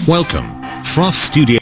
Welcome, Frost Studio.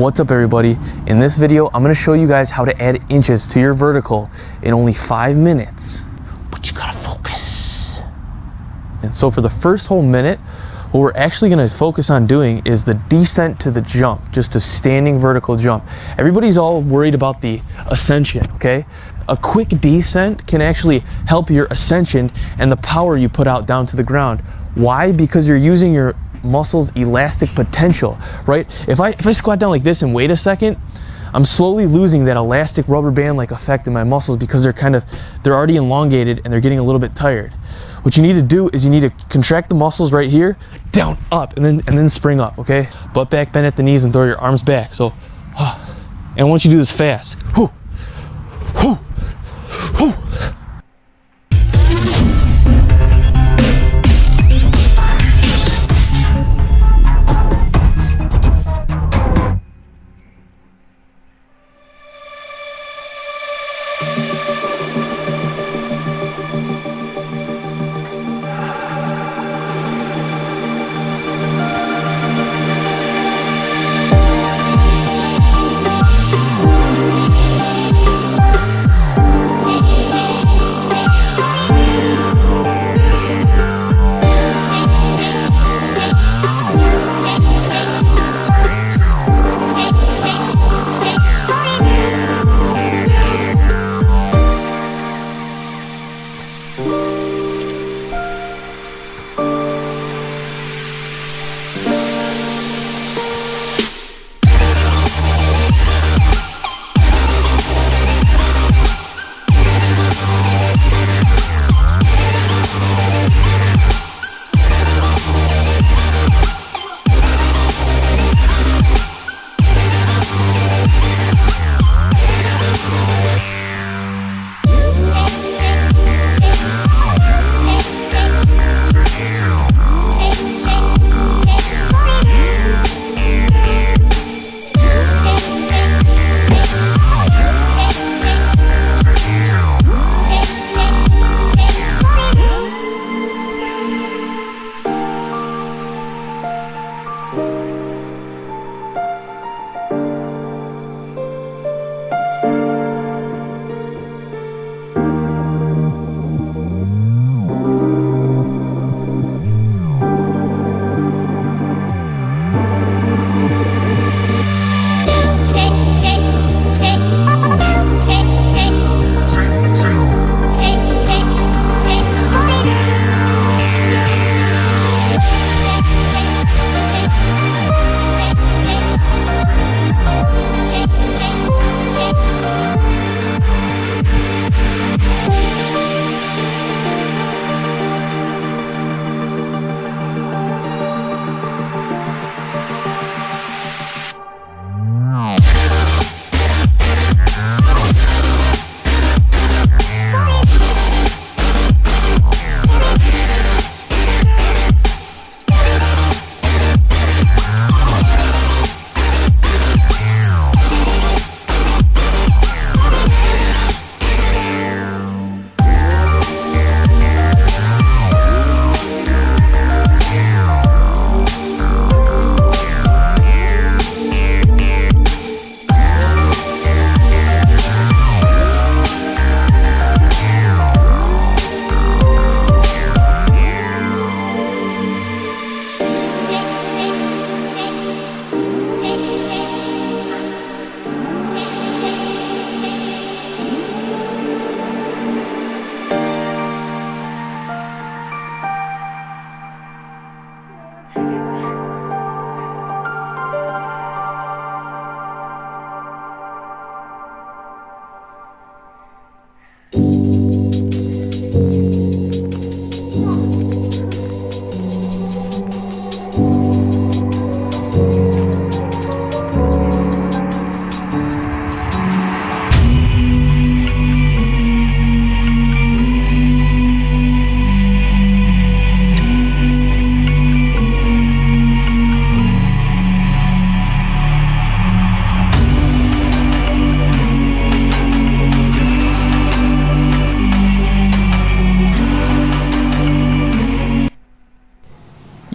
What's up everybody? In this video, I'm gonna show you guys how to add inches to your vertical in only 5 minutes. But you gotta focus. And so for the first whole minute, what we're actually gonna focus on doing is the descent to the jump, just a standing vertical jump. Everybody's all worried about the ascension, okay? A quick descent can actually help your ascension and the power you put out down to the ground. Why? Because you're using your muscles' elastic potential, right? If I squat down like this and wait a second, I'm slowly losing that elastic rubber band like effect in my muscles because they're already elongated and they're getting a little bit tired. What you need to do is you need to contract the muscles right here, down, up, and then spring up, okay? Butt back, bend at the knees and throw your arms back. So, and I want you to do this fast. Whoo, whoo, whoo.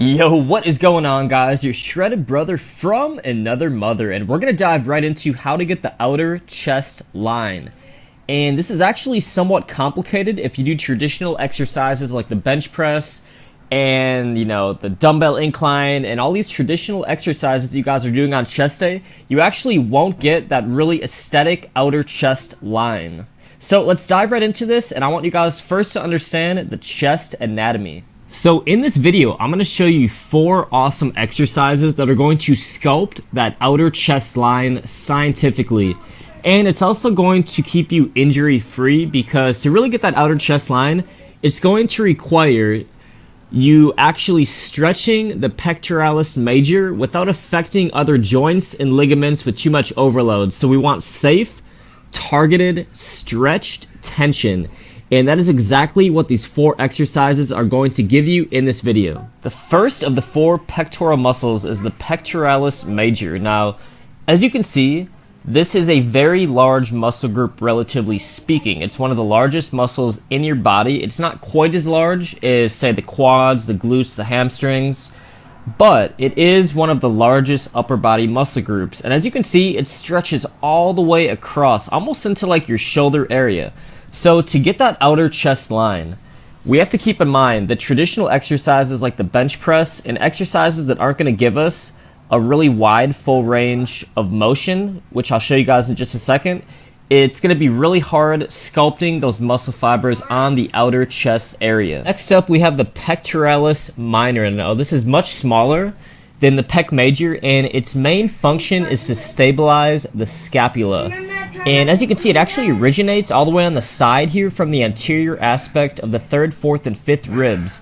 Yo, what is going on, guys? Your shredded brother from another mother, and we're gonna dive right into how to get the outer chest line. And this is actually somewhat complicated if you do traditional exercises like the bench press and the dumbbell incline and all these traditional exercises you guys are doing on chest day. You actually won't get that really aesthetic outer chest line. So let's dive right into this, and I want you guys first to understand the chest anatomy. So in this video, I'm going to show you 4 awesome exercises that are going to sculpt that outer chest line scientifically. And it's also going to keep you injury free, because to really get that outer chest line, it's going to require you actually stretching the pectoralis major without affecting other joints and ligaments with too much overload. So we want safe, targeted, stretched tension. And that is exactly what these 4 exercises are going to give you in this video. The first of the 4 pectoral muscles is the pectoralis major. Now, as you can see, this is a very large muscle group, relatively speaking. It's one of the largest muscles in your body. It's not quite as large as, say, the quads, the glutes, the hamstrings, but it is one of the largest upper body muscle groups. And as you can see, it stretches all the way across, almost into like your shoulder area. So to get that outer chest line, we have to keep in mind that traditional exercises like the bench press and exercises that aren't going to give us a really wide full range of motion, which I'll show you guys in just a second, it's going to be really hard sculpting those muscle fibers on the outer chest area. Next up, we have the pectoralis minor. Now, this is much smaller than the pec major, and its main function is to stabilize the scapula. And as you can see, it actually originates all the way on the side here from the anterior aspect of the 3rd, 4th, and 5th ribs.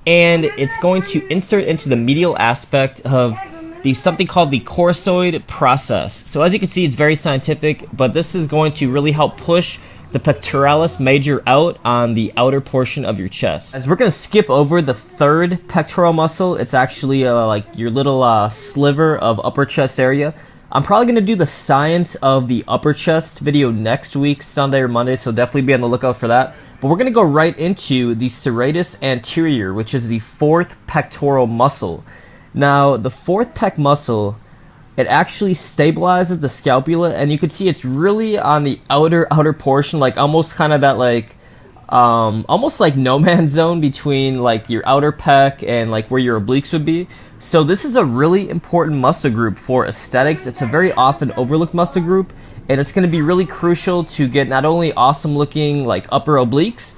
And it's going to insert into the medial aspect of something called the coracoid process. So as you can see, it's very scientific, but this is going to really help push the pectoralis major out on the outer portion of your chest. As we're going to skip over the 3rd pectoral muscle, it's actually like your little sliver of upper chest area. I'm probably going to do the science of the upper chest video next week, Sunday or Monday, so definitely be on the lookout for that. But we're going to go right into the serratus anterior, which is the 4th pectoral muscle. Now, the 4th pec muscle, it actually stabilizes the scapula, and you can see it's really on the outer portion, like almost kind of that almost like no man's zone between like your outer pec and like where your obliques would be. So this is a really important muscle group for aesthetics. It's a very often overlooked muscle group, and it's going to be really crucial to get not only awesome looking like upper obliques,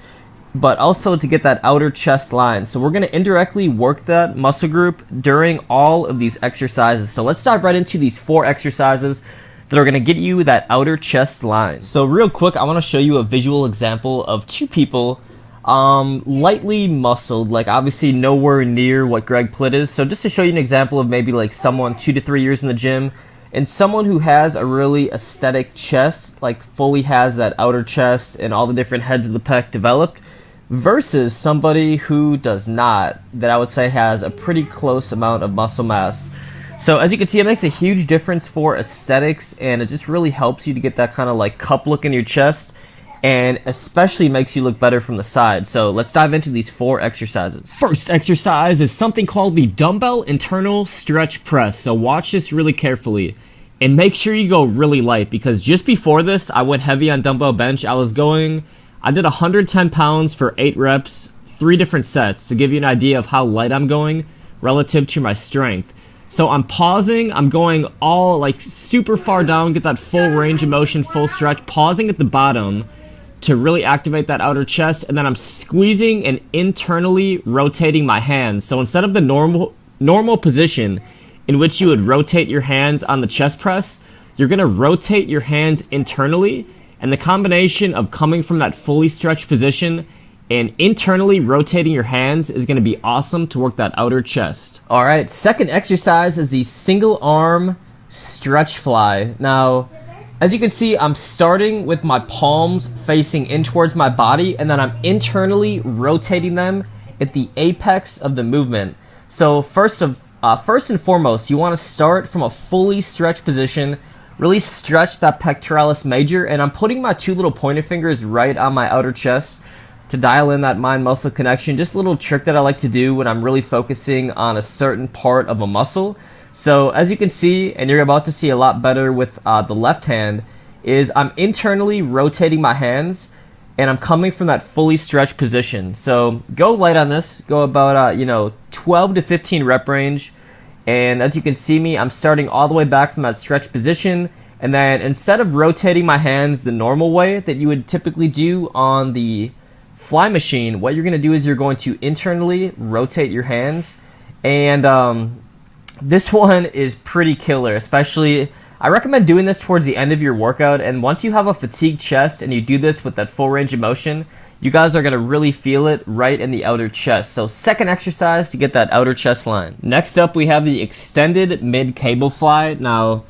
but also to get that outer chest line. So we're going to indirectly work that muscle group during all of these exercises. So let's dive right into these 4 exercises that are going to get you that outer chest line. So real quick, I want to show you a visual example of 2 people lightly muscled, like obviously nowhere near what Greg Plitt is. So just to show you an example of maybe like someone 2 to 3 years in the gym and someone who has a really aesthetic chest, like fully has that outer chest and all the different heads of the pec developed, versus somebody who does not, that I would say has a pretty close amount of muscle mass. So as you can see, it makes a huge difference for aesthetics, and it just really helps you to get that kind of like cup look in your chest, and especially makes you look better from the side. So let's dive into these 4 exercises. First exercise is something called the dumbbell internal stretch press. So watch this really carefully and make sure you go really light, because just before this, I went heavy on dumbbell bench. I did 110 pounds for 8 reps, 3 different sets, to give you an idea of how light I'm going relative to my strength. So I'm pausing, I'm going all like super far down, get that full range of motion, full stretch, pausing at the bottom to really activate that outer chest, and then I'm squeezing and internally rotating my hands. So instead of the normal position in which you would rotate your hands on the chest press, you're going to rotate your hands internally. And the combination of coming from that fully stretched position and internally rotating your hands is going to be awesome to work that outer chest. All right, second exercise is the single arm stretch fly. Now, as you can see, I'm starting with my palms facing in towards my body, and then I'm internally rotating them at the apex of the movement. So first and foremost, you want to start from a fully stretched position. Really stretch that pectoralis major, and I'm putting my 2 little pointer fingers right on my outer chest. to dial in that mind-muscle connection. Just a little trick that I like to do when I'm really focusing on a certain part of a muscle. So as you can see, and you're about to see a lot better with the left hand, is I'm internally rotating my hands and I'm coming from that fully stretched position. So go light on this, go about 12 to 15 rep range. And as you can see me, I'm starting all the way back from that stretched position. And then instead of rotating my hands the normal way that you would typically do on the fly machine, what you're going to do is you're going to internally rotate your hands. And this one is pretty killer, especially I recommend doing this towards the end of your workout. And once you have a fatigued chest and you do this with that full range of motion, you guys are going to really feel it right in the outer chest. So second exercise to get that outer chest line. Next up, we have the extended mid cable fly. Now,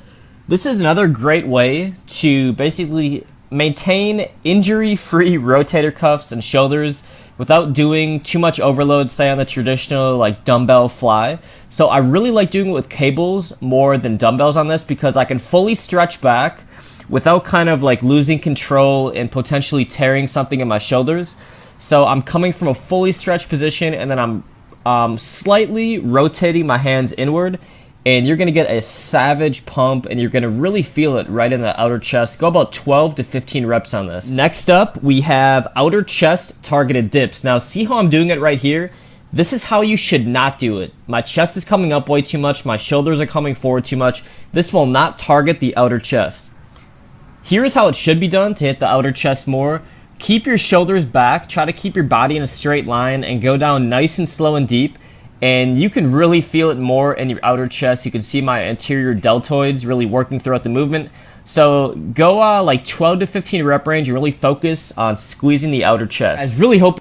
this is another great way to basically maintain injury-free rotator cuffs and shoulders without doing too much overload, say on the traditional like dumbbell fly. So I really like doing it with cables more than dumbbells on this because I can fully stretch back without kind of like losing control and potentially tearing something in my shoulders. So I'm coming from a fully stretched position and then I'm slightly rotating my hands inward, and you're gonna get a savage pump and you're gonna really feel it right in the outer chest. Go about 12 to 15 reps on this. Next up, we have outer chest targeted dips. Now see how I'm doing it right here? This is how you should not do it. My chest is coming up way too much, my shoulders are coming forward too much. This will not target the outer chest. Here is how it should be done to hit the outer chest more. Keep your shoulders back, try to keep your body in a straight line and go down nice and slow and deep. And you can really feel it more in your outer chest. You can see my anterior deltoids really working throughout the movement. So go like 12 to 15 rep range and really focus on squeezing the outer chest. I really hope.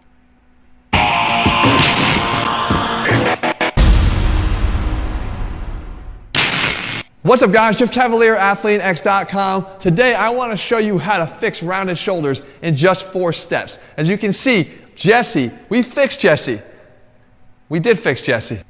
What's up guys, Jeff Cavalier, AthleanX.com. Today I want to show you how to fix rounded shoulders in just 4 steps. As you can see, Jesse, we fixed Jesse. We did fix Jesse.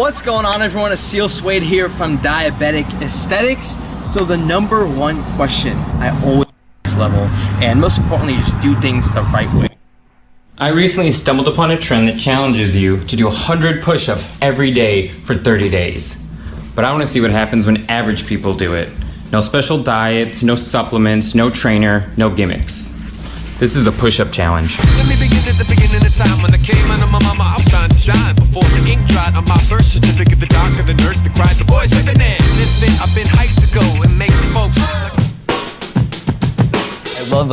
What's going on, everyone? It's Seal Suede here from Diabetic Aesthetics. So the number one question I always level, and most importantly, just do things the right way. I recently stumbled upon a trend that challenges you to do 100 push-ups every day for 30 days. But I want to see what happens when average people do it. No special diets, no supplements, no trainer, no gimmicks. This is the push-up challenge. Let me begin at the beginning of time when I came out of my mama, I was trying to shine. Before the ink dried on my birth certificate, the doctor, the nurse, the cried, the boys ripping it. Since then, I've been hyped to go and make the folks. I love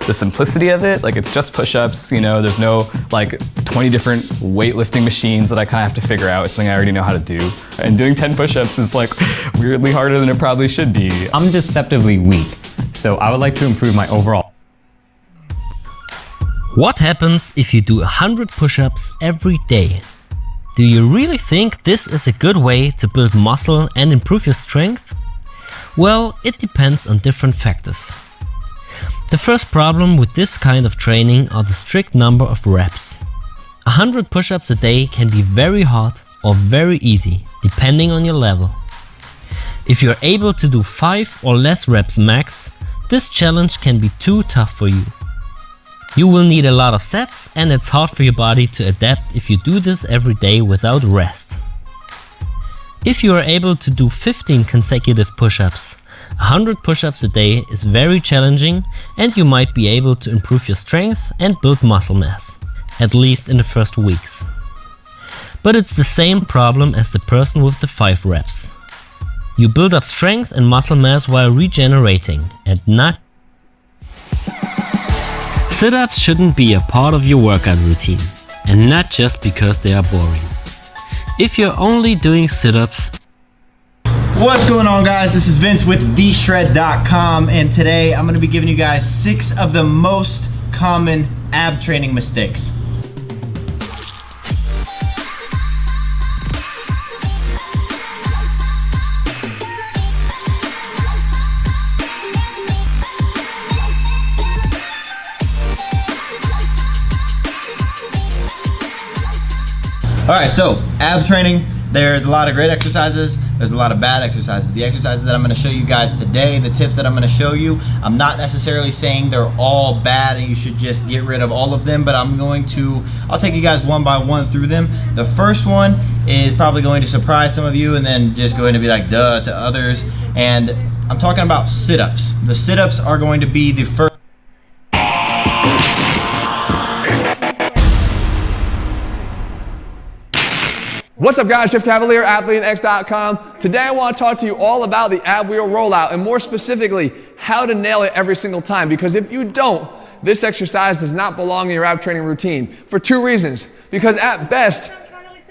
the simplicity of it. It's just push-ups, there's no 20 different weightlifting machines that I kind of have to figure out. It's something I already know how to do. And doing 10 push-ups is weirdly harder than it probably should be. I'm deceptively weak, so I would like to improve my overall. What happens if you do 100 push-ups every day? Do you really think this is a good way to build muscle and improve your strength? Well, it depends on different factors. The first problem with this kind of training are the strict number of reps. 100 push-ups a day can be very hard or very easy, depending on your level. If you're able to do 5 or less reps max, this challenge can be too tough for you. You will need a lot of sets, and it's hard for your body to adapt if you do this every day without rest. If you are able to do 15 consecutive push-ups, 100 push-ups a day is very challenging, and you might be able to improve your strength and build muscle mass, at least in the first weeks. But it's the same problem as the person with the 5 reps. You build up strength and muscle mass while regenerating, and not. Sit-ups shouldn't be a part of your workout routine, and not just because they are boring. If you're only doing sit-ups. What's going on, guys? This is Vince with vshred.com, and today I'm going to be giving you guys 6 of the most common ab training mistakes. Alright, so ab training, there's a lot of great exercises, there's a lot of bad exercises. The exercises that I'm going to show you guys today, the tips that I'm going to show you, I'm not necessarily saying they're all bad and you should just get rid of all of them, but I'll take you guys one by one through them. The first one is probably going to surprise some of you and then just going to be like duh to others, and I'm talking about sit-ups. The sit-ups are going to be the first. What's up, guys? Jeff Cavalier, AthleteX.com. Today I want to talk to you all about the ab wheel rollout, and more specifically, how to nail it every single time. Because if you don't, this exercise does not belong in your ab training routine for 2 reasons. Because at best,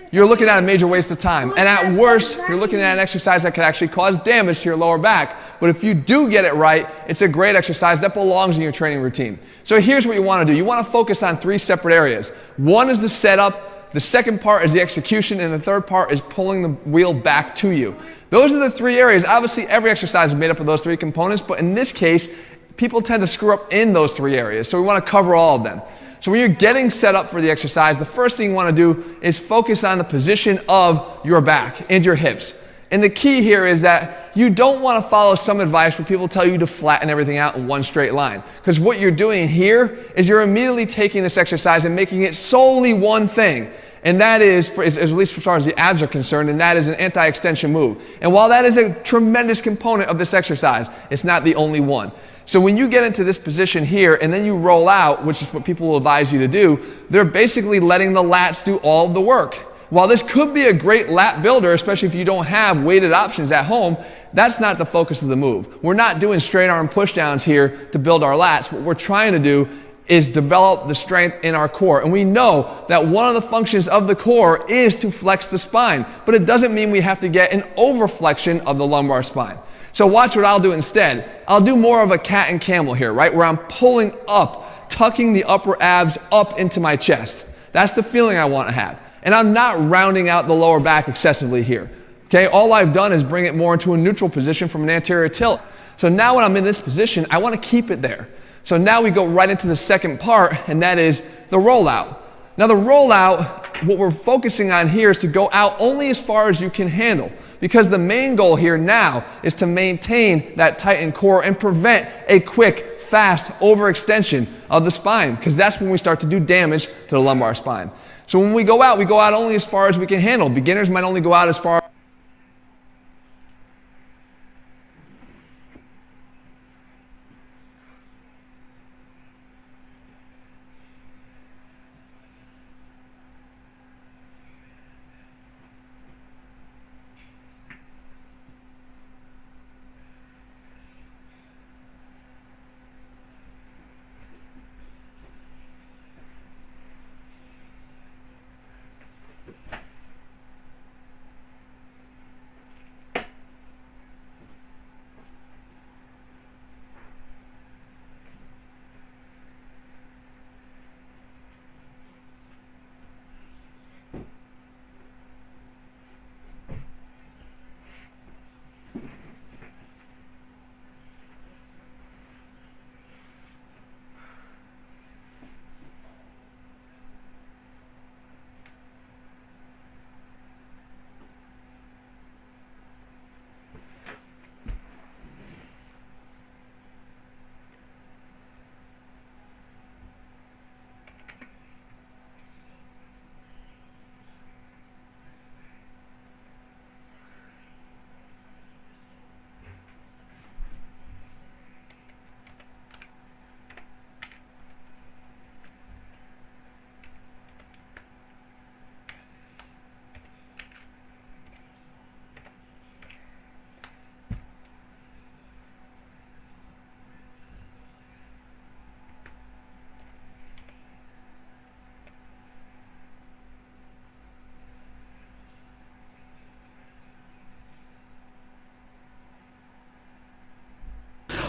you're looking at a major waste of time. And at worst, you're looking at an exercise that could actually cause damage to your lower back. But if you do get it right, it's a great exercise that belongs in your training routine. So here's what you want to do. You want to focus on 3 separate areas. One is the setup. The second part is the execution, and the third part is pulling the wheel back to you. Those are the 3 areas. Obviously, every exercise is made up of those 3 components, but in this case, people tend to screw up in those 3 areas, so we want to cover all of them. So when you're getting set up for the exercise, the first thing you want to do is focus on the position of your back and your hips. And the key here is that you don't want to follow some advice where people tell you to flatten everything out in one straight line. Because what you're doing here is you're immediately taking this exercise and making it solely one thing. And that is, at least as far as the abs are concerned, and that is an anti-extension move. And while that is a tremendous component of this exercise, it's not the only one. So when you get into this position here and then you roll out, which is what people will advise you to do, they're basically letting the lats do all of the work. While this could be a great lat builder, especially if you don't have weighted options at home, that's not the focus of the move. We're not doing straight arm pushdowns here to build our lats. What we're trying to do is develop the strength in our core. And we know that one of the functions of the core is to flex the spine, but it doesn't mean we have to get an overflexion of the lumbar spine. So watch what I'll do instead. I'll do more of a cat and camel here, right? Where I'm pulling up, tucking the upper abs up into my chest. That's the feeling I want to have. And I'm not rounding out the lower back excessively here. Okay, all I've done is bring it more into a neutral position from an anterior tilt. So now when I'm in this position, I want to keep it there. So now we go right into the second part, and that is the rollout. Now the rollout, what we're focusing on here is to go out only as far as you can handle, because the main goal here now is to maintain that tightened core and prevent a quick, fast overextension of the spine, because that's when we start to do damage to the lumbar spine. So when we go out only as far as we can handle. Beginners might only go out as far.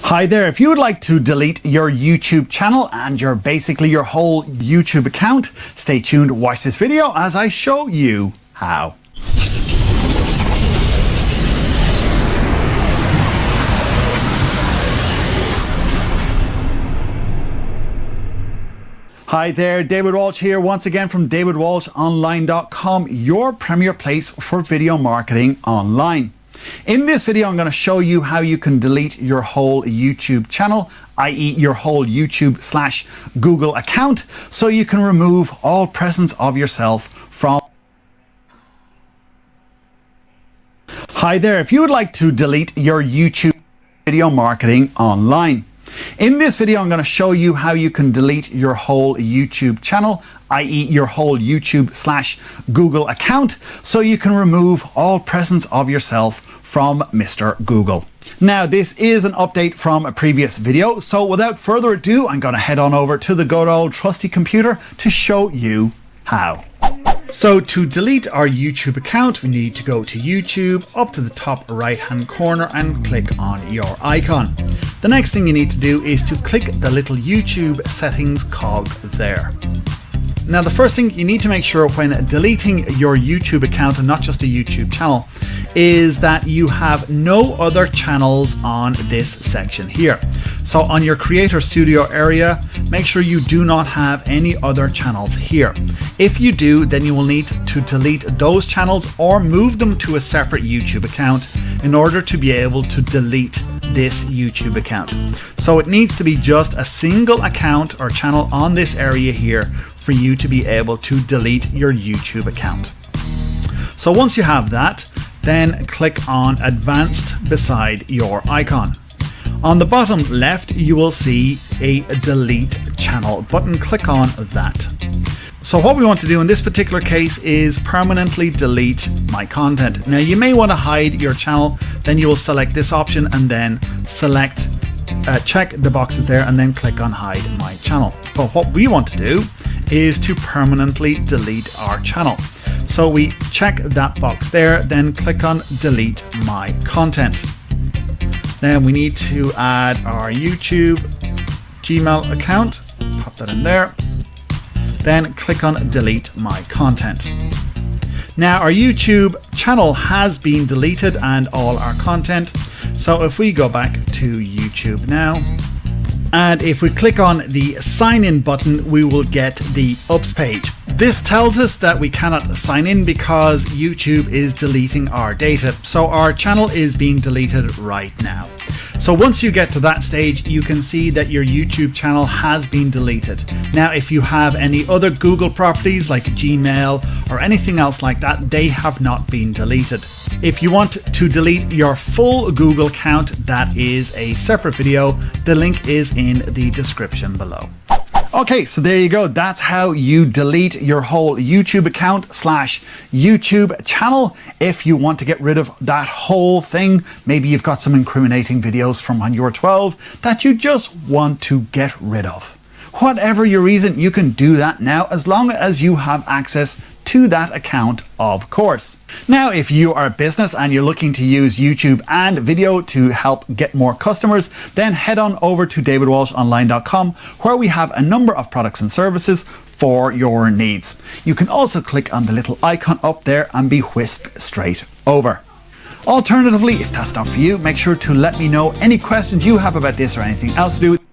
Hi there, if you would like to delete your YouTube channel and basically your whole YouTube account, stay tuned, watch this video as I show you how. Hi there, David Walsh here once again from davidwalshonline.com, your premier place for video marketing online. In this video, I'm going to show you how you can delete your whole YouTube channel, i.e. your whole YouTube/Google account, so you can remove all presence of yourself from. Hi there, if you would like to delete your YouTube video marketing online. In this video, I'm going to show you how you can delete your whole YouTube channel, i.e. your whole YouTube/Google account, so you can remove all presence of yourself from Mr. Google. Now, this is an update from a previous video, so without further ado, I'm going to head on over to the good old trusty computer to show you how. So to delete our YouTube account, we need to go to YouTube, up to the top right hand corner and click on your icon. The next thing you need to do is to click the little YouTube settings cog there. Now the first thing you need to make sure when deleting your YouTube account, and not just a YouTube channel, is that you have no other channels on this section here. So on your Creator Studio area, make sure you do not have any other channels here. If you do, then you will need to delete those channels or move them to a separate YouTube account in order to be able to delete this YouTube account. So it needs to be just a single account or channel on this area here for you to be able to delete your YouTube account. So once you have that, then click on Advanced beside your icon. On the bottom left, you will see a Delete Channel button. Click on that. So what we want to do in this particular case is permanently delete my content. Now you may want to hide your channel, then you will select this option and then select, check the boxes there and then click on Hide My Channel. But what we want to do is to permanently delete our channel. So we check that box there, then click on Delete My Content. Then we need to add our YouTube Gmail account, pop that in there, then click on Delete My Content. Now our YouTube channel has been deleted and all our content. So if we go back to YouTube now, and if we click on the sign in button, we will get the Ups page. This tells us that we cannot sign in because YouTube is deleting our data. So our channel is being deleted right now. So once you get to that stage, you can see that your YouTube channel has been deleted. Now, if you have any other Google properties like Gmail or anything else like that, they have not been deleted. If you want to delete your full Google account, that is a separate video. The link is in the description below. Okay, so there you go. That's how you delete your whole YouTube account / YouTube channel. If you want to get rid of that whole thing, maybe you've got some incriminating videos from when you were 12 that you just want to get rid of. Whatever your reason, you can do that now as long as you have access to that account, of course. Now, if you are a business and you're looking to use YouTube and video to help get more customers, then head on over to davidwalshonline.com, where we have a number of products and services for your needs. You can also click on the little icon up there and be whisked straight over. Alternatively, if that's not for you, make sure to let me know any questions you have about this or anything else to do with